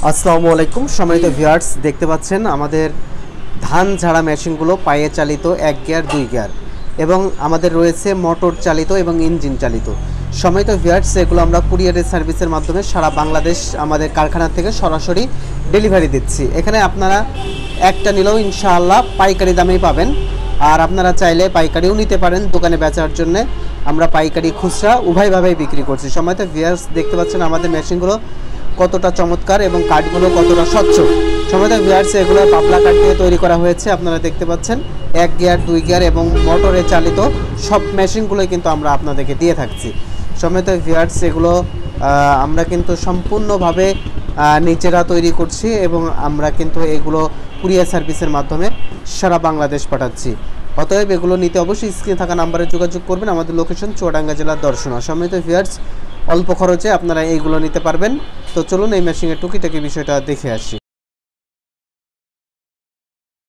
আসসালামু আলাইকুম সম্মানিত ভিউয়ার্স, দেখতে পাচ্ছেন আমাদের ধান ঝাড়া মেশিনগুলো পায়ে চালিত 1 গিয়ার 2 গিয়ার এবং আমাদের রয়েছে মোটর চালিত এবং ইঞ্জিন চালিত। সম্মানিত ভিউয়ার্স, এগুলো আমরা কুরিয়ারের সার্ভিসের মাধ্যমে সারা বাংলাদেশ আমাদের কারখানা থেকে সরাসরি ডেলিভারি দিচ্ছি। এখানে আপনারা একটা নিলেও ইনশাআল্লাহ পাইকারি দামেই পাবেন, আর আপনারা চাইলে পাইকারিও নিতে পারেন দোকানে বেচার জন্য। আমরা পাইকারি খুচরা উভয়ভাবেই বিক্রি করছি। সম্মানিত ভিউয়ার্স, দেখতে পাচ্ছেন আমাদের মেশিনগুলো কতটা চমৎকার এবং কাঠগুলো কতটা স্বচ্ছ। সম্মানিত ভিউয়ার্স, এগুলো পাতলা কাঠ দিয়ে তৈরি করা হয়েছে। আপনারা দেখতে পাচ্ছেন 1 গিয়ার 2 গিয়ার এবং মোটরে চালিত সব মেশিনগুলোই কিন্তু আমরা আপনাদেরকে দিয়ে থাকছি। সম্মানিত ভিউয়ার্স, এগুলো আমরা কিন্তু সম্পূর্ণভাবে নিজেরা তৈরি করছি এবং আমরা কিন্তু এগুলো কুরিয়ার সার্ভিসের মাধ্যমে সারা বাংলাদেশ পাঠাচ্ছি। অতএব এগুলো নিতে অবশ্যই স্ক্রিনে থাকা নাম্বারে যোগাযোগ করবেন। আমাদের লোকেশন চুয়াডাঙ্গা জেলার দর্শনা। সম্মানিত ভিউয়ার্স, অল্প খরচে আপনারা এইগুলো নিতে পারবেন। তো চলুন এই মেশিনের টুকিটাকি বিষয়টা দেখে আসি।